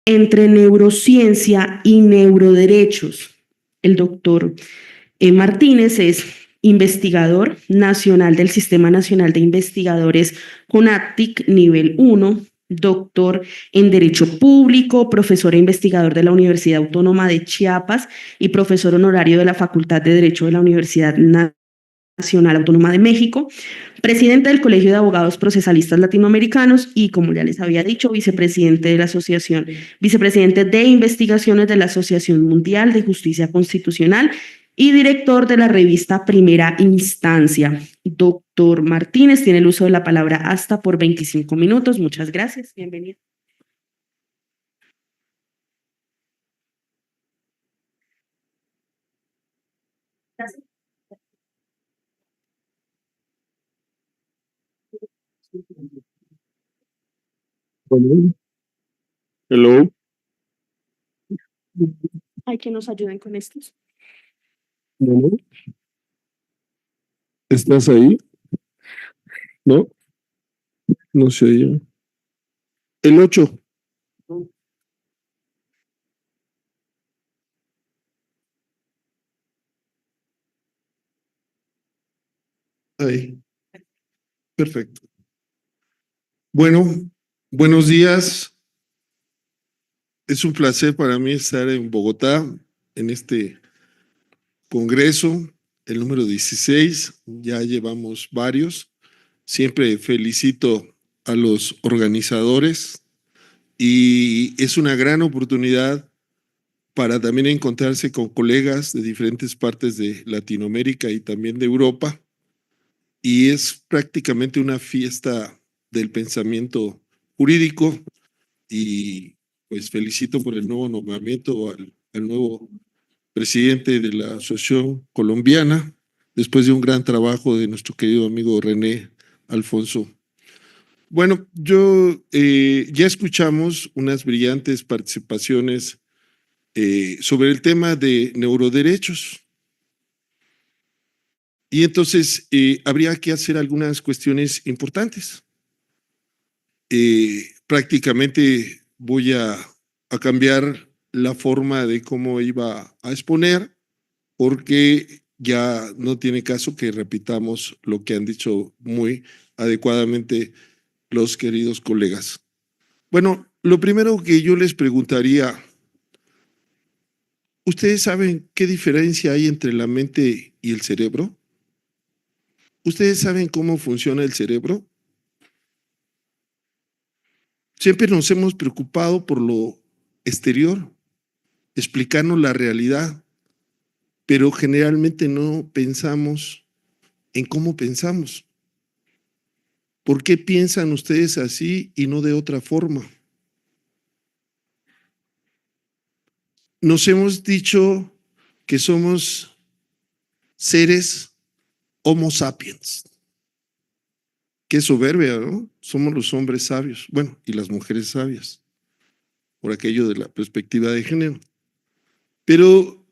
entre neurociencia y neuroderechos. El doctor Martínez es investigador nacional del Sistema Nacional de Investigadores CONACYT nivel 1, doctor en Derecho Público, profesor e investigador de la Universidad Autónoma de Chiapas y profesor honorario de la Facultad de Derecho de la Universidad Nacional Autónoma de México, presidente del Colegio de Abogados Procesalistas Latinoamericanos y, como ya les había dicho, vicepresidente de la Asociación, vicepresidente de Investigaciones de la Asociación Mundial de Justicia Constitucional y director de la revista Primera Instancia. Doctor Martínez tiene el uso de la palabra hasta por 25 minutos. Muchas gracias. Bienvenido. Gracias. Hello. Hay que nos ayuden con estos. Bueno. ¿Estás ahí? ¿No? No se oye. El 8. Ahí. Perfecto. Bueno, buenos días. Es un placer para mí estar en Bogotá, en este congreso, el número 16. Ya llevamos varios. Siempre felicito a los organizadores y es una gran oportunidad para también encontrarse con colegas de diferentes partes de Latinoamérica y también de Europa. Y es prácticamente una fiesta del pensamiento jurídico y pues felicito por el nuevo nombramiento al nuevo presidente de la Asociación Colombiana, después de un gran trabajo de nuestro querido amigo René Alfonso. Bueno, ya escuchamos unas brillantes participaciones sobre el tema de neuroderechos. Y entonces habría que hacer algunas cuestiones importantes. Prácticamente voy a cambiar la forma de cómo iba a exponer, porque ya no tiene caso que repitamos lo que han dicho muy adecuadamente los queridos colegas. Bueno, lo primero que yo les preguntaría, ¿ustedes saben qué diferencia hay entre la mente y el cerebro? ¿Ustedes saben cómo funciona el cerebro? Siempre nos hemos preocupado por lo exterior, explicarnos la realidad, pero generalmente no pensamos en cómo pensamos. ¿Por qué piensan ustedes así y no de otra forma? Nos hemos dicho que somos seres Homo sapiens. Qué soberbia, ¿no? Somos los hombres sabios, bueno, y las mujeres sabias, por aquello de la perspectiva de género. Pero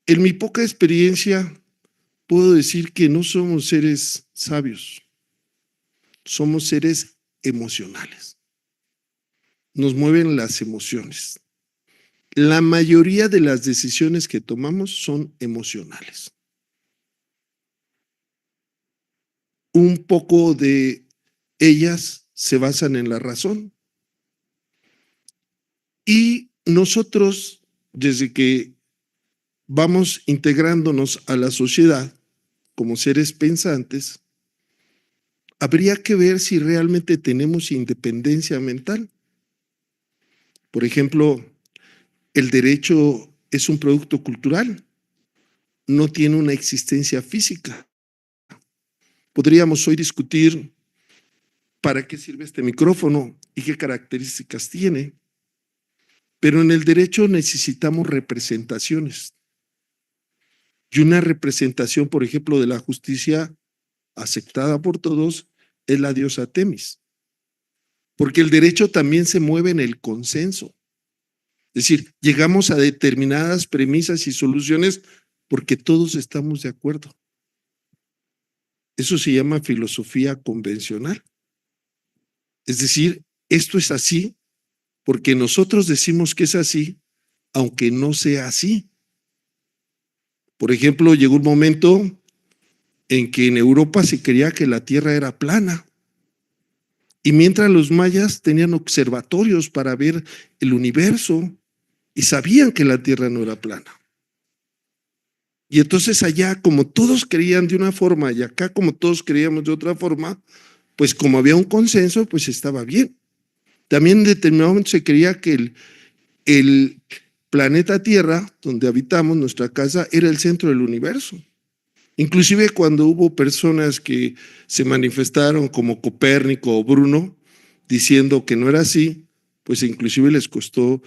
en mi poca experiencia puedo decir que no somos seres sabios, somos seres emocionales. Nos mueven las emociones. La mayoría de las decisiones que tomamos son emocionales. Un poco de ellas se basan en la razón. Y nosotros, desde que vamos integrándonos a la sociedad como seres pensantes, habría que ver si realmente tenemos independencia mental. Por ejemplo, el derecho es un producto cultural, no tiene una existencia física. Podríamos hoy discutir para qué sirve este micrófono y qué características tiene, pero en el derecho necesitamos representaciones. Y una representación, por ejemplo, de la justicia aceptada por todos es la diosa Temis, porque el derecho también se mueve en el consenso. Es decir, llegamos a determinadas premisas y soluciones porque todos estamos de acuerdo. Eso se llama filosofía convencional. Es decir, esto es así porque nosotros decimos que es así, aunque no sea así. Por ejemplo, llegó un momento en que en Europa se creía que la Tierra era plana. Y mientras los mayas tenían observatorios para ver el universo y sabían que la Tierra no era plana. Y entonces allá, como todos creían de una forma y acá como todos creíamos de otra forma, pues como había un consenso, pues estaba bien. También en determinado momento se creía que el planeta Tierra, donde habitamos, nuestra casa, era el centro del universo. Inclusive cuando hubo personas que se manifestaron como Copérnico o Bruno, diciendo que no era así, pues inclusive les costó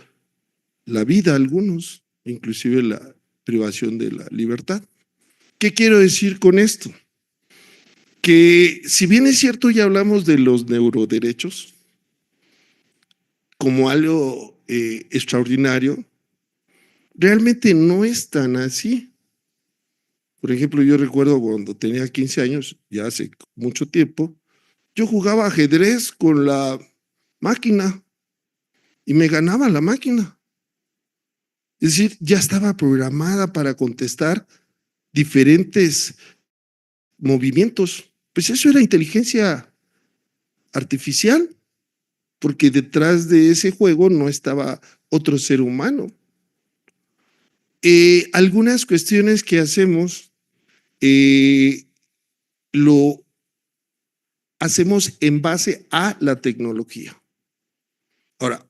la vida a algunos, inclusive la privación de la libertad. ¿Qué quiero decir con esto? Que si bien es cierto, ya hablamos de los neuroderechos como algo extraordinario, realmente no es tan así. Por ejemplo, yo recuerdo cuando tenía 15 años, ya hace mucho tiempo, yo jugaba ajedrez con la máquina y me ganaba la máquina. Es decir, ya estaba programada para contestar diferentes movimientos. Pues eso era inteligencia artificial, porque detrás de ese juego no estaba otro ser humano. Algunas cuestiones que hacemos lo hacemos en base a la tecnología. Ahora,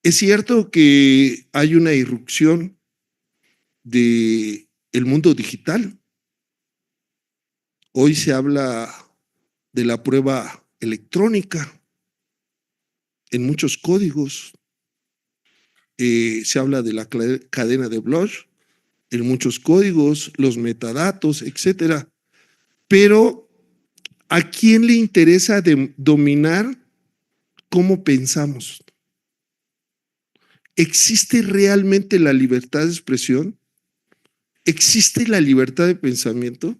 es cierto que hay una irrupción del mundo digital. Hoy se habla de la prueba electrónica en muchos códigos. Se habla de la cadena de Bloch en muchos códigos, los metadatos, etcétera. Pero ¿a quién le interesa dominar cómo pensamos? ¿Existe realmente la libertad de expresión? ¿Existe la libertad de pensamiento?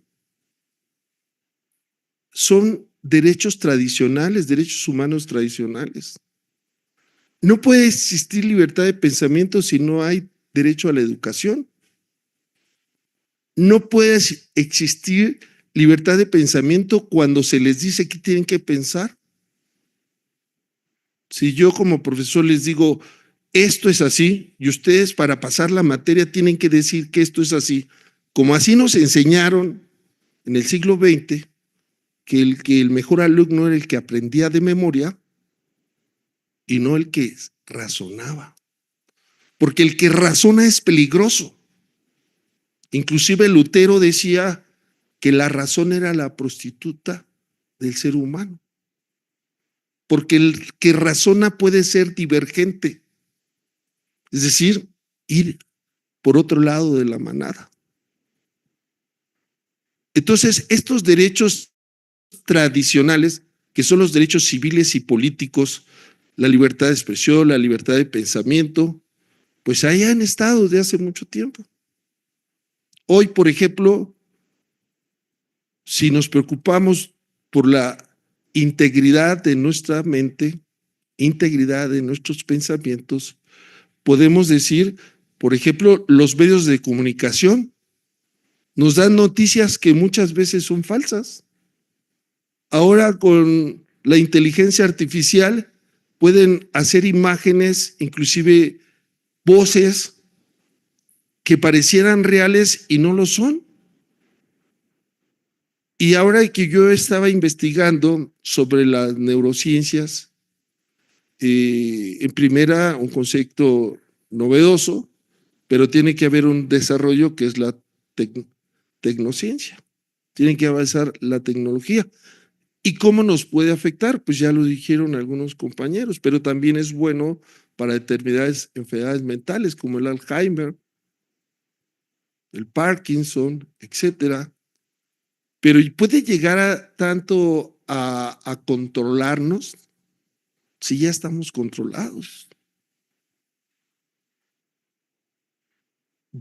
Son derechos tradicionales, derechos humanos tradicionales. No puede existir libertad de pensamiento si no hay derecho a la educación. No puede existir libertad de pensamiento cuando se les dice qué tienen que pensar. Si yo como profesor les digo, esto es así, y ustedes para pasar la materia tienen que decir que esto es así, como así nos enseñaron en el siglo XX, que el mejor alumno era el que aprendía de memoria y no el que razonaba. Porque el que razona es peligroso. Inclusive Lutero decía que la razón era la prostituta del ser humano. Porque el que razona puede ser divergente, es decir, ir por otro lado de la manada. Entonces, estos derechos tradicionales, que son los derechos civiles y políticos, la libertad de expresión, la libertad de pensamiento, pues ahí han estado desde hace mucho tiempo. Hoy, por ejemplo, si nos preocupamos por la integridad de nuestra mente, integridad de nuestros pensamientos, podemos decir, por ejemplo, los medios de comunicación nos dan noticias que muchas veces son falsas. Ahora con la inteligencia artificial pueden hacer imágenes, inclusive voces que parecieran reales y no lo son. Y ahora que yo estaba investigando sobre las neurociencias, en primera, un concepto novedoso, pero tiene que haber un desarrollo que es la tecnociencia. Tiene que avanzar la tecnología. ¿Y cómo nos puede afectar? Pues ya lo dijeron algunos compañeros, pero también es bueno para determinadas enfermedades mentales como el Alzheimer, el Parkinson, etcétera. Pero puede llegar tanto a controlarnos si ya estamos controlados.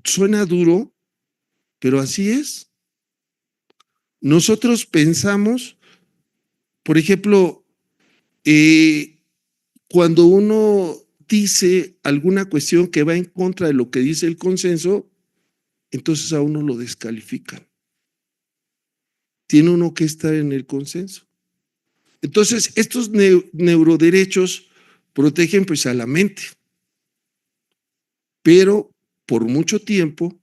Suena duro, pero así es. Nosotros pensamos, por ejemplo, cuando uno dice alguna cuestión que va en contra de lo que dice el consenso, entonces a uno lo descalifican. Tiene uno que estar en el consenso. Entonces, estos neuroderechos protegen pues a la mente, pero por mucho tiempo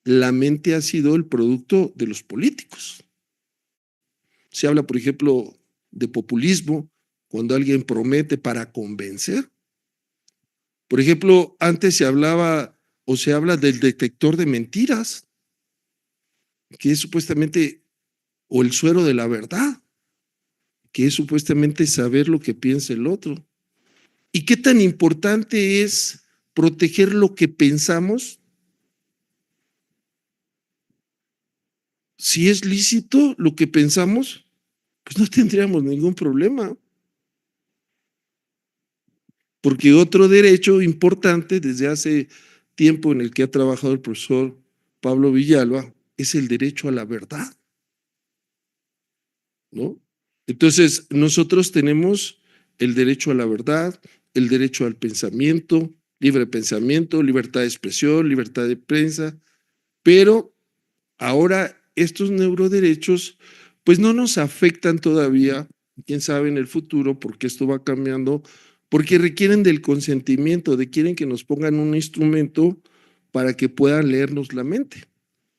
la mente ha sido el producto de los políticos. Se habla, por ejemplo, de populismo, cuando alguien promete para convencer. Por ejemplo, antes se hablaba o se habla del detector de mentiras, que es supuestamente, o el suero de la verdad, que es supuestamente saber lo que piensa el otro. ¿Y qué tan importante es proteger lo que pensamos? Si es lícito lo que pensamos, pues no tendríamos ningún problema. Porque otro derecho importante desde hace tiempo en el que ha trabajado el profesor Pablo Villalba es el derecho a la verdad, ¿no? Entonces, nosotros tenemos el derecho a la verdad, el derecho al pensamiento, libre pensamiento, libertad de expresión, libertad de prensa, pero ahora estos neuroderechos pues no nos afectan todavía, quién sabe en el futuro, porque esto va cambiando, porque requieren del consentimiento, de quieren que nos pongan un instrumento para que puedan leernos la mente.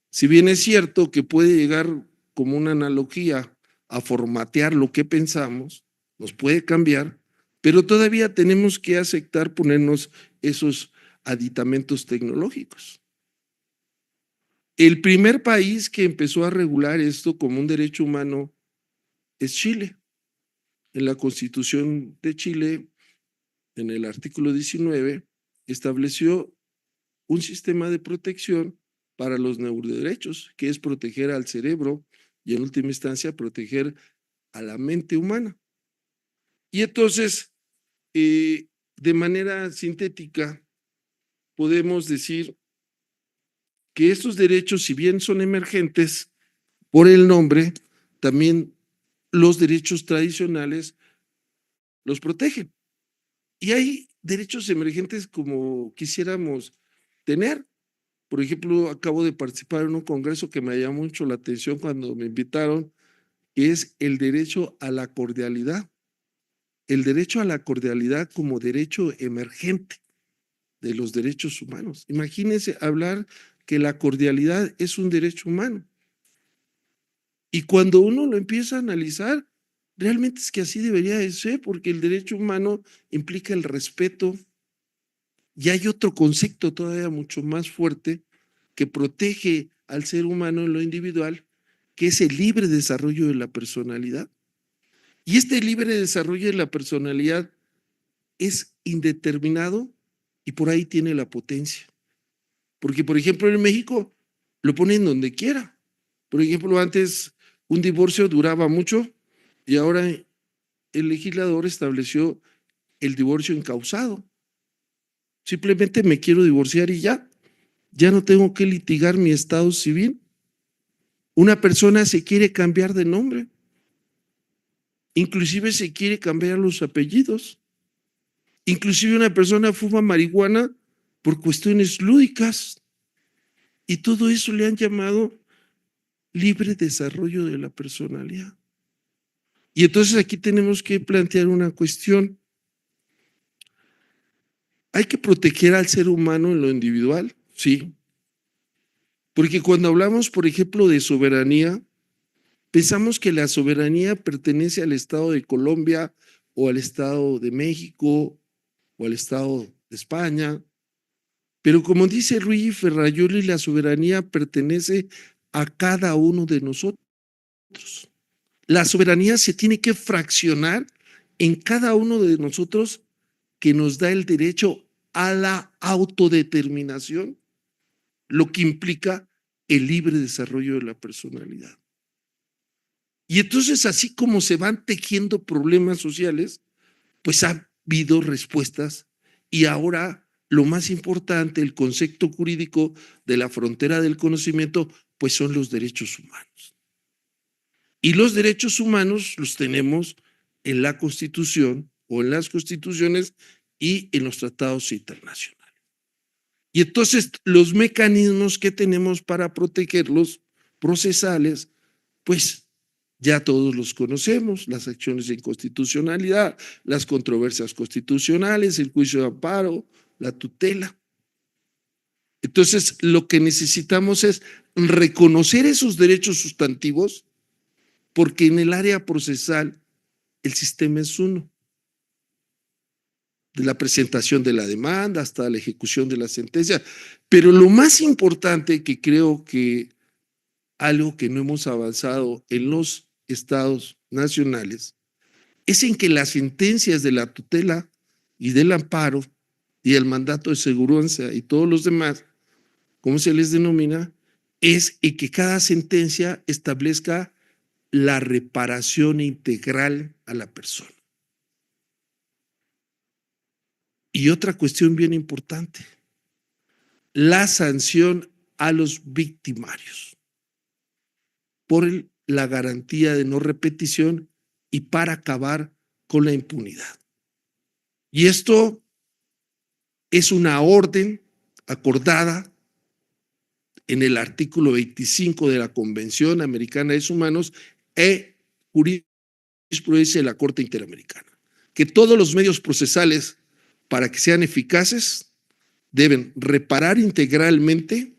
Si bien es cierto que puede llegar como una analogía a formatear lo que pensamos, nos puede cambiar, pero todavía tenemos que aceptar ponernos esos aditamentos tecnológicos. El primer país que empezó a regular esto como un derecho humano es Chile. En la Constitución de Chile, en el artículo 19, estableció un sistema de protección para los neuroderechos, que es proteger al cerebro y en última instancia proteger a la mente humana. Y entonces, de manera sintética, podemos decir que estos derechos, si bien son emergentes por el nombre, también los derechos tradicionales los protegen. Y hay derechos emergentes como quisiéramos tener. Por ejemplo, acabo de participar en un congreso que me llamó mucho la atención cuando me invitaron, que es el derecho a la cordialidad. El derecho a la cordialidad como derecho emergente de los derechos humanos. Imagínense hablar que la cordialidad es un derecho humano. Y cuando uno lo empieza a analizar, realmente es que así debería de ser, porque el derecho humano implica el respeto. Y hay otro concepto todavía mucho más fuerte que protege al ser humano en lo individual, que es el libre desarrollo de la personalidad. Y este libre desarrollo de la personalidad es indeterminado y por ahí tiene la potencia. Porque, por ejemplo, en México lo ponen donde quiera. Por ejemplo, antes un divorcio duraba mucho y ahora el legislador estableció el divorcio encausado. Simplemente me quiero divorciar y ya no tengo que litigar mi estado civil. Una persona se quiere cambiar de nombre, inclusive se quiere cambiar los apellidos. Inclusive una persona fuma marihuana por cuestiones lúdicas y todo eso le han llamado libre desarrollo de la personalidad. Y entonces aquí tenemos que plantear una cuestión. ¿Hay que proteger al ser humano en lo individual? Sí. Porque cuando hablamos, por ejemplo, de soberanía, pensamos que la soberanía pertenece al Estado de Colombia o al Estado de México o al Estado de España. Pero como dice Luigi Ferrajoli, la soberanía pertenece a cada uno de nosotros. La soberanía se tiene que fraccionar en cada uno de nosotros que nos da el derecho a la autodeterminación, lo que implica el libre desarrollo de la personalidad. Y entonces, así como se van tejiendo problemas sociales, pues ha habido respuestas y ahora lo más importante, el concepto jurídico de la frontera del conocimiento, pues son los derechos humanos. Y los derechos humanos los tenemos en la Constitución o en las constituciones y en los tratados internacionales. Y entonces los mecanismos que tenemos para protegerlos procesales, pues ya todos los conocemos: las acciones de inconstitucionalidad, las controversias constitucionales, el juicio de amparo, la tutela. Entonces, lo que necesitamos es reconocer esos derechos sustantivos, porque en el área procesal el sistema es uno, de la presentación de la demanda hasta la ejecución de la sentencia. Pero lo más importante, que creo que algo que no hemos avanzado en los estados nacionales, es en que las sentencias de la tutela y del amparo y el mandato de seguranza y todos los demás, como se les denomina, es en que cada sentencia establezca la reparación integral a la persona. Y otra cuestión bien importante: la sanción a los victimarios por la garantía de no repetición y para acabar con la impunidad. Y esto es una orden acordada en el artículo 25 de la Convención Americana de Derechos Humanos e jurisprudencia de la Corte Interamericana, que todos los medios procesales, para que sean eficaces, deben reparar integralmente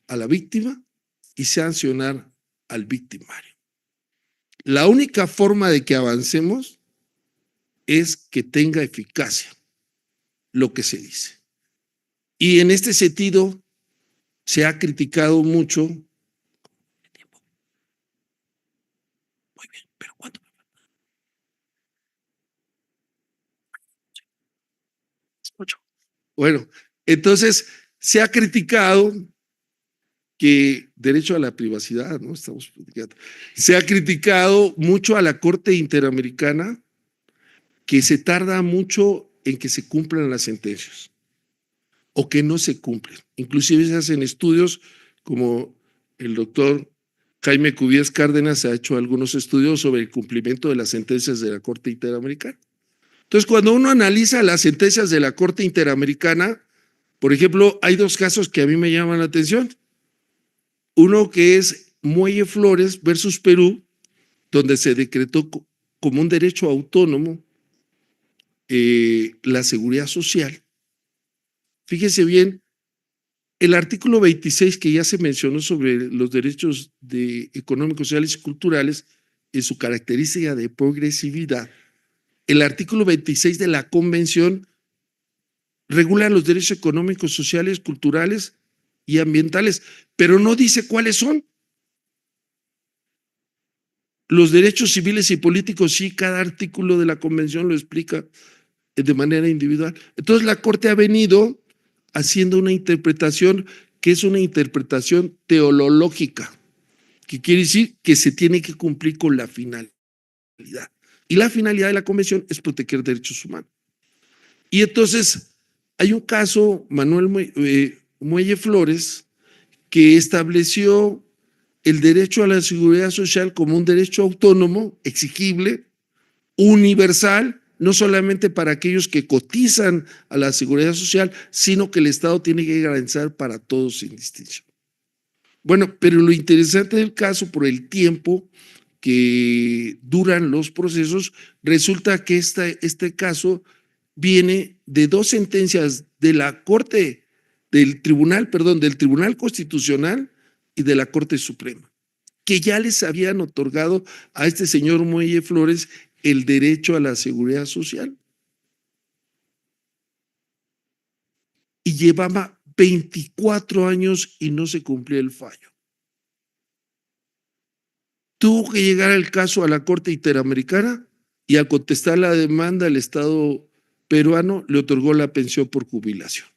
a la víctima y sancionar al victimario. La única forma de que avancemos es que tenga eficacia lo que se dice. Y en este sentido se ha criticado mucho. Muy bien, pero ¿cuánto? Bueno, entonces se ha criticado que derecho a la privacidad, ¿no? Estamos platicando. Se ha criticado mucho a la Corte Interamericana, que se tarda mucho en que se cumplan las sentencias o que no se cumplen. Inclusive se hacen estudios, como el doctor Jaime Cubies Cárdenas ha hecho algunos estudios sobre el cumplimiento de las sentencias de la Corte Interamericana. Entonces, cuando uno analiza las sentencias de la Corte Interamericana, por ejemplo, hay dos casos que a mí me llaman la atención. Uno que es Muelle Flores versus Perú, donde se decretó como un derecho autónomo la seguridad social. Fíjese bien, el artículo 26 que ya se mencionó sobre los derechos económicos, sociales y culturales, en su característica de progresividad, el artículo 26 de la Convención regula los derechos económicos, sociales, culturales y ambientales, pero no dice cuáles son. Los derechos civiles y políticos sí, cada artículo de la Convención lo explica de manera individual. Entonces la Corte ha venido haciendo una interpretación que es una interpretación teológica, que quiere decir que se tiene que cumplir con la finalidad. Y la finalidad de la Convención es proteger derechos humanos. Y entonces hay un caso, Manuel Muelle Flores, que estableció el derecho a la seguridad social como un derecho autónomo, exigible, universal, no solamente para aquellos que cotizan a la seguridad social, sino que el Estado tiene que garantizar para todos sin distinción. Bueno, pero lo interesante del caso, por el tiempo que duran los procesos, resulta que este caso viene de dos sentencias de la Corte, del Tribunal Constitucional y de la Corte Suprema, que ya les habían otorgado a este señor Muelle Flores el derecho a la seguridad social. Y llevaba 24 años y no se cumplía el fallo. Tuvo que llegar el caso a la Corte Interamericana y al contestar la demanda, el Estado peruano le otorgó la pensión por jubilación.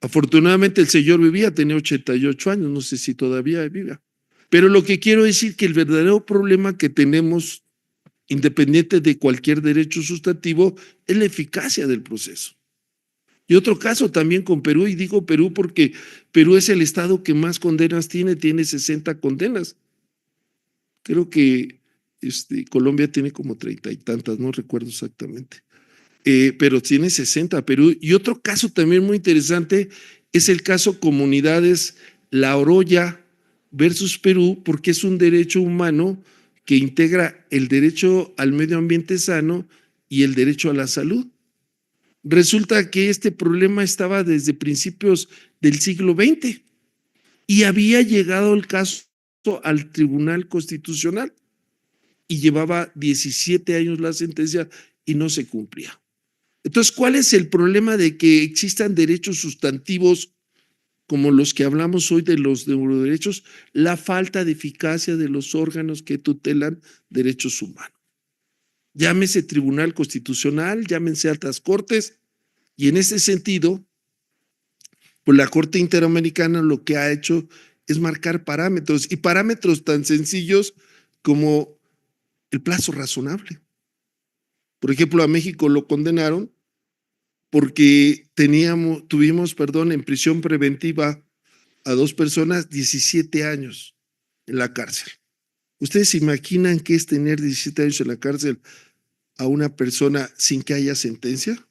Afortunadamente el señor vivía, tenía 88 años, no sé si todavía vive. Pero lo que quiero decir que el verdadero problema que tenemos, independiente de cualquier derecho sustantivo, es la eficacia del proceso. Y otro caso también con Perú, y digo Perú porque Perú es el estado que más condenas tiene 60 condenas. Creo que Colombia tiene como 30 y tantas, no recuerdo exactamente. Pero tiene 60 Perú. Y otro caso también muy interesante es el caso Comunidades La Oroya versus Perú, porque es un derecho humano que integra el derecho al medio ambiente sano y el derecho a la salud. Resulta que este problema estaba desde principios del siglo XX y había llegado el caso al Tribunal Constitucional y llevaba 17 años la sentencia y no se cumplía. Entonces, ¿cuál es el problema de que existan derechos sustantivos como los que hablamos hoy de los neuroderechos? La falta de eficacia de los órganos que tutelan derechos humanos. Llámese Tribunal Constitucional, llámense altas cortes, y en ese sentido, pues la Corte Interamericana lo que ha hecho es marcar parámetros, y parámetros tan sencillos como el plazo razonable. Por ejemplo, a México lo condenaron porque tuvimos en prisión preventiva a 2 personas 17 años en la cárcel. ¿Ustedes se imaginan qué es tener 17 años en la cárcel a una persona sin que haya sentencia?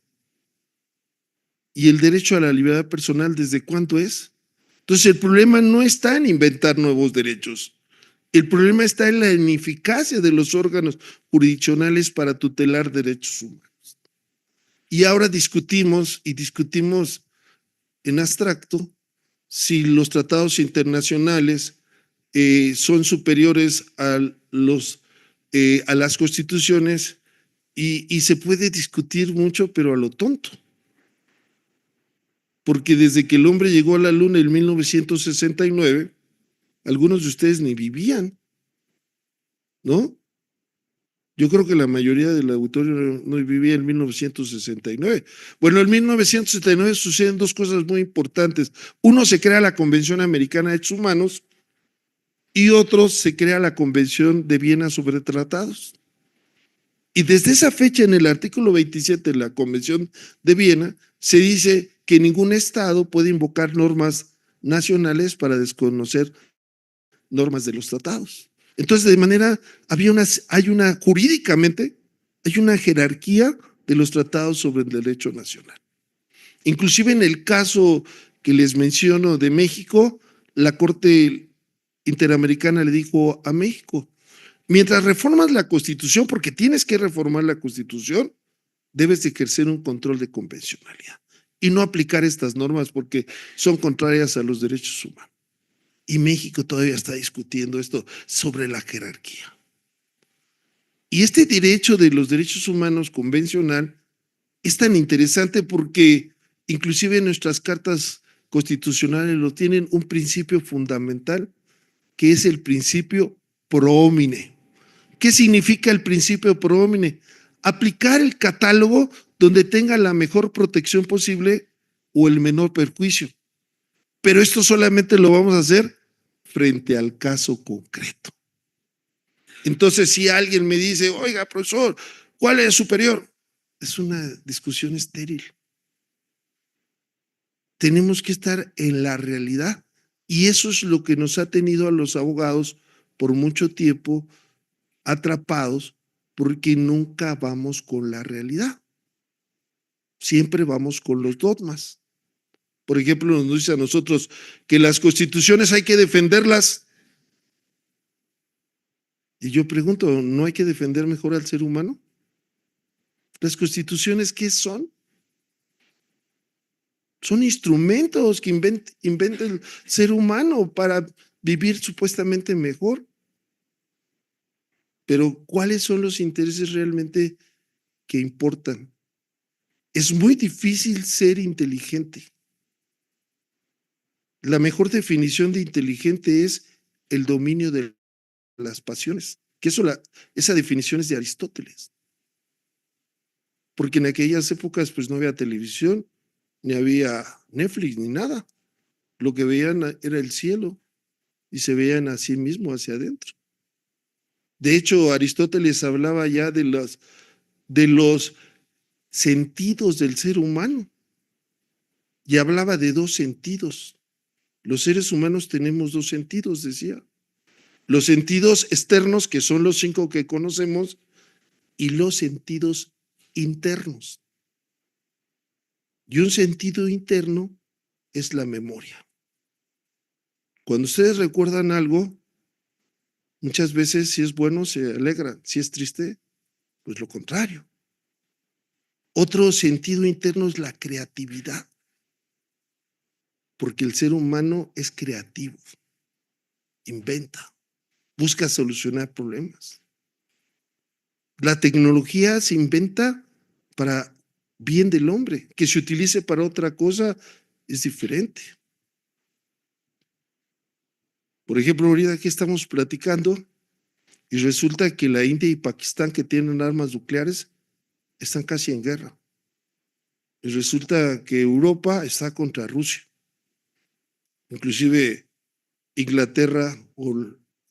¿Y el derecho a la libertad personal desde cuándo es? Entonces el problema no está en inventar nuevos derechos. El problema está en la ineficacia de los órganos jurisdiccionales para tutelar derechos humanos. Y ahora discutimos en abstracto si los tratados internacionales son superiores a las constituciones y se puede discutir mucho, pero a lo tonto. Porque desde que el hombre llegó a la luna en 1969, algunos de ustedes ni vivían, ¿no? Yo creo que la mayoría del auditorio no vivía en 1969. Bueno, en 1969 suceden 2 cosas muy importantes. Uno, se crea la Convención Americana de Derechos Humanos y otro, se crea la Convención de Viena sobre Tratados. Y desde esa fecha, en el artículo 27 de la Convención de Viena, se dice que ningún Estado puede invocar normas nacionales para desconocer normas de los tratados. Entonces, jurídicamente, hay una jerarquía de los tratados sobre el derecho nacional. Inclusive en el caso que les menciono de México, la Corte Interamericana le dijo a México: mientras reformas la Constitución, porque tienes que reformar la Constitución, debes de ejercer un control de convencionalidad y no aplicar estas normas porque son contrarias a los derechos humanos. Y México todavía está discutiendo esto sobre la jerarquía. Y este derecho de los derechos humanos convencional es tan interesante porque inclusive nuestras cartas constitucionales lo tienen un principio fundamental, que es el principio pro homine. ¿Qué significa el principio pro homine? Aplicar el catálogo donde tenga la mejor protección posible o el menor perjuicio. Pero esto solamente lo vamos a hacer frente al caso concreto. Entonces, si alguien me dice: oiga, profesor, ¿cuál es superior? Es una discusión estéril. Tenemos que estar en la realidad, y eso es lo que nos ha tenido a los abogados por mucho tiempo atrapados, porque nunca vamos con la realidad. Siempre vamos con los dogmas. Por ejemplo, nos dice a nosotros que las constituciones hay que defenderlas. Y yo pregunto, ¿no hay que defender mejor al ser humano? ¿Las constituciones qué son? Son instrumentos que inventa el ser humano para vivir supuestamente mejor. Pero ¿cuáles son los intereses realmente que importan? Es muy difícil ser inteligente. La mejor definición de inteligente es el dominio de las pasiones, que esa definición es de Aristóteles. Porque en aquellas épocas pues no había televisión, ni había Netflix, ni nada. Lo que veían era el cielo y se veían a sí mismos hacia adentro. De hecho, Aristóteles hablaba ya de los sentidos del ser humano y hablaba de 2 sentidos. Los seres humanos tenemos 2 sentidos, decía. los sentidos externos, que son los 5 que conocemos, y los sentidos internos. Y un sentido interno es la memoria. Cuando ustedes recuerdan algo, muchas veces si es bueno se alegran, si es triste, pues lo contrario. Otro sentido interno es la creatividad, porque el ser humano es creativo, inventa, busca solucionar problemas. La tecnología se inventa para bien del hombre, que se utilice para otra cosa es diferente. Por ejemplo, ahorita aquí estamos platicando y resulta que la India y Pakistán, que tienen armas nucleares, están casi en guerra. Y resulta que Europa está contra Rusia. Inclusive Inglaterra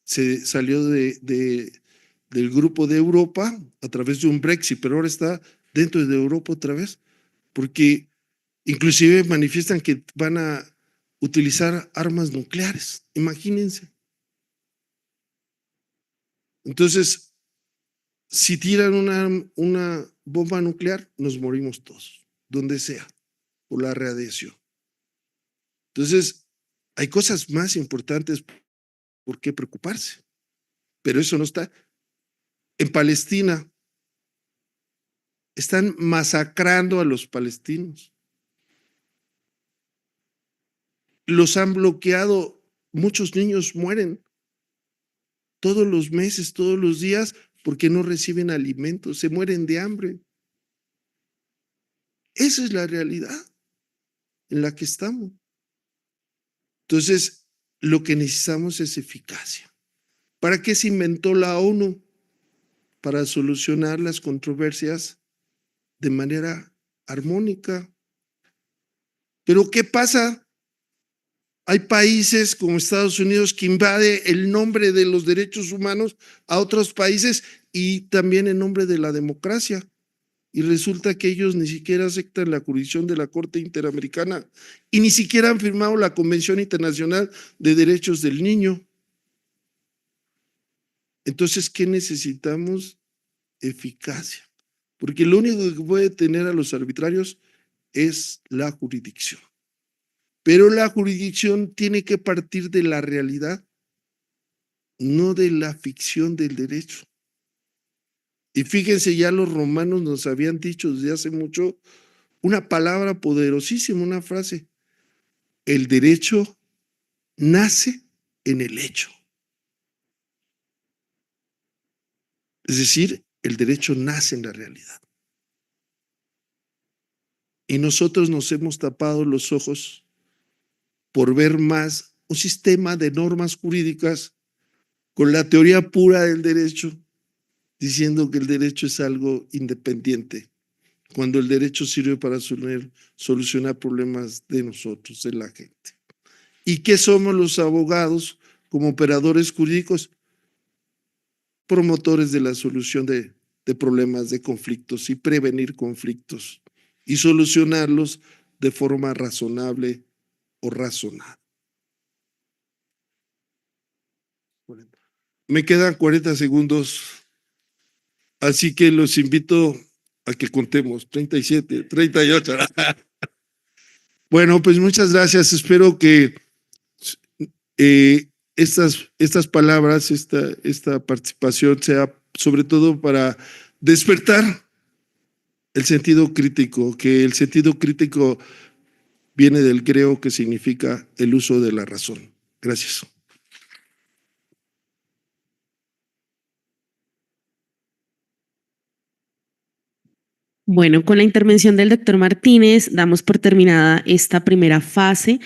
se salió del grupo de Europa a través de un Brexit, pero ahora está dentro de Europa otra vez, porque inclusive manifiestan que van a utilizar armas nucleares. Imagínense. Entonces, si tiran una bomba nuclear, nos morimos todos, donde sea, por la radiación. Entonces, hay cosas más importantes por qué preocuparse, pero eso no está. En Palestina están masacrando a los palestinos. Los han bloqueado, muchos niños mueren todos los meses, todos los días, porque no reciben alimentos, se mueren de hambre. Esa es la realidad en la que estamos. Entonces, lo que necesitamos es eficacia. ¿Para qué se inventó la ONU? Para solucionar las controversias de manera armónica. Pero ¿qué pasa? Hay países como Estados Unidos que invade el nombre de los derechos humanos a otros países y también en nombre de la democracia. Y resulta que ellos ni siquiera aceptan la jurisdicción de la Corte Interamericana y ni siquiera han firmado la Convención Internacional de Derechos del Niño. Entonces, ¿qué necesitamos? Eficacia. Porque lo único que puede tener a los arbitrarios es la jurisdicción. Pero la jurisdicción tiene que partir de la realidad, no de la ficción del derecho. Y fíjense, ya los romanos nos habían dicho desde hace mucho una palabra poderosísima, una frase: el derecho nace en el hecho. Es decir, el derecho nace en la realidad. Y nosotros nos hemos tapado los ojos por ver más un sistema de normas jurídicas con la teoría pura del derecho, diciendo que el derecho es algo independiente, cuando el derecho sirve para solucionar problemas de nosotros, de la gente. ¿Y qué somos los abogados como operadores jurídicos? Promotores de la solución de problemas, de conflictos y prevenir conflictos y solucionarlos de forma razonable o razonada. Me quedan 40 segundos, así que los invito a que contemos. 37, 38. Bueno, pues muchas gracias. Espero que estas palabras, esta participación sea sobre todo para despertar el sentido crítico, que el sentido crítico viene del griego que significa el uso de la razón. Gracias. Bueno, con la intervención del doctor Martínez damos por terminada esta primera fase